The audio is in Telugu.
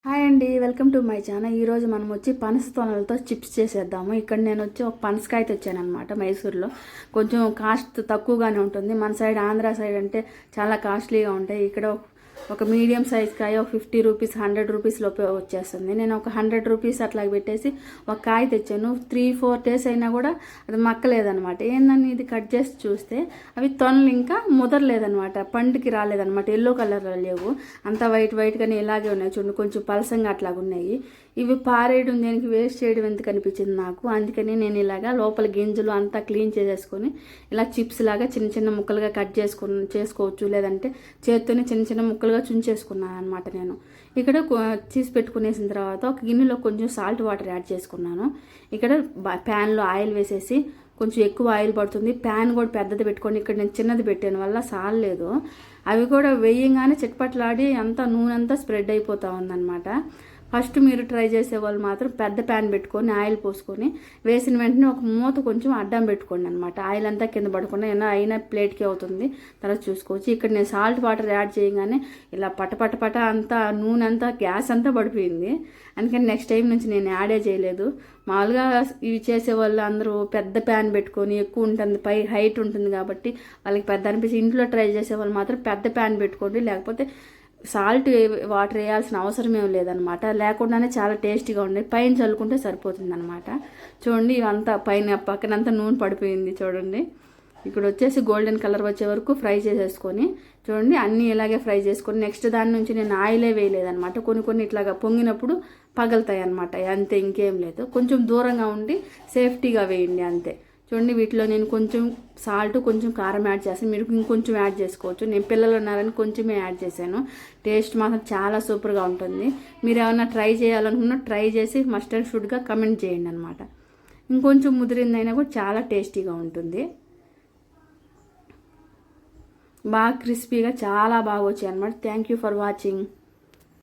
హాయ్ అండి, వెల్కమ్ టు మై ఛానల్. ఈరోజు మనం వచ్చి పనస తొనలతో చిప్స్ చేసేద్దాము. ఇక్కడ నేను వచ్చి ఒక పనసకాయ తెచ్చాను అనమాట. మైసూర్లో కొంచెం కాస్ట్ తక్కువగానే ఉంటుంది. మన సైడ్ ఆంధ్ర సైడ్ అంటే చాలా కాస్ట్లీగా ఉంటాయి. ఇక్కడ ఒక మీడియం సైజ్ కాయ ఒక 50 రూపీస్ 100 రూపీస్ లోపే వచ్చేస్తుంది. నేను ఒక 100 రూపీస్ అట్లా పెట్టేసి ఒక కాయ తెచ్చాను. 3-4 డేస్ అయినా కూడా అది మక్కలేదనమాట. ఏందని ఇది కట్ చేసి చూస్తే అవి తొనలు ఇంకా ముదరలేదనమాట, పండుకి రాలేదనమాట, ఎల్లో కలర్లో లేవు, అంతా వైట్గానే ఇలాగే ఉన్నాయి. చూడండి, కొంచెం పలసంగా అట్లాగా ఉన్నాయి. ఇవి పారేయడం దేనికి, వేస్ట్ చేయడం ఎందుకు అనిపించింది నాకు. అందుకని నేను ఇలాగా లోపల గింజలు అంతా క్లీన్ చేసేసుకొని ఇలా చిప్స్ లాగా చిన్న ముక్కలుగా కట్ చేసుకోవచ్చు, లేదంటే చేత్తోనే చిన్న ముక్కలుగా చుంచేసుకున్నాను అనమాట. నేను ఇక్కడ చీజ్ పెట్టుకునేసిన తర్వాత ఒక గిన్నెలో కొంచెం సాల్ట్ వాటర్ యాడ్ చేసుకున్నాను. ఇక్కడ ప్యాన్లో ఆయిల్ వేసేసి, కొంచెం ఎక్కువ ఆయిల్ పడుతుంది, ప్యాన్ కూడా పెద్దది పెట్టుకొని, ఇక్కడ నేను చిన్నది పెట్టాను వల్ల సాలేదు. అవి కూడా వేయంగానే చిట్పట్లాడి అంతా నూనె అంతా స్ప్రెడ్ అయిపోతూ ఉందన్నమాట. ఫస్ట్ మీరు ట్రై చేసే వాళ్ళు మాత్రం పెద్ద ప్యాన్ పెట్టుకొని ఆయిల్ పోసుకొని వేసిన వెంటనే ఒక మూత కొంచెం అడ్డం పెట్టుకోండి అనమాట. ఆయిల్ అంతా కింద పడకుండా అయినా ప్లేట్కి అవుతుంది, తర్వాత చూసుకోవచ్చు. ఇక్కడ నేను సాల్ట్ వాటర్ యాడ్ చేయగానే ఇలా పట అంతా నూనె అంతా గ్యాస్ అంతా పడిపోయింది. అందుకని నెక్స్ట్ టైం నుంచి నేను యాడే చేయలేదు. మామూలుగా ఇవి చేసేవాళ్ళు అందరూ పెద్ద ప్యాన్ పెట్టుకొని, ఎక్కువ ఉంటుంది, పై హైట్ ఉంటుంది కాబట్టి వాళ్ళకి పెద్ద అనిపించి, ఇంట్లో ట్రై చేసేవాళ్ళు మాత్రం పెద్ద ప్యాన్ పెట్టుకోండి. లేకపోతే సాల్ట్ వాటర్ వేయాల్సిన అవసరం ఏం లేదనమాట. లేకుండానే చాలా టేస్టీగా ఉండే, పైన చల్లుకుంటే సరిపోతుంది అనమాట. చూడండి, ఇవంతా పైన పక్కనంతా నూనె పడిపోయింది. చూడండి, ఇక్కడ వచ్చేసి గోల్డెన్ కలర్ వచ్చే వరకు ఫ్రై చేసేసుకొని, చూడండి అన్నీ ఇలాగే ఫ్రై చేసుకొని, నెక్స్ట్ దాని నుంచి నేను ఆయిలే వేయలేదనమాట. కొన్ని ఇట్లాగా పొంగినప్పుడు పగలుతాయి అనమాట, అంతే, ఇంకేం లేదు. కొంచెం దూరంగా ఉండి సేఫ్టీగా వేయండి, అంతే. చూడండి, వీటిలో నేను కొంచెం సాల్ట్, కొంచెం కారం యాడ్ చేస్తాను. మీరు ఇంకొంచెం యాడ్ చేసుకోవచ్చు. నేను పిల్లలు ఉన్నారని కొంచెమే యాడ్ చేశాను. టేస్ట్ మాత్రం చాలా సూపర్గా ఉంటుంది. మీరు ఏమైనా ట్రై చేయాలనుకున్నా ట్రై చేసి మస్ట్ అండ్ షుడ్గా కమెంట్ చేయండి అనమాట. ఇంకొంచెం ముదిరిందైనా కూడా చాలా టేస్టీగా ఉంటుంది. బాగా క్రిస్పీగా చాలా బాగా వచ్చాయి అనమాట. Thank you for watching.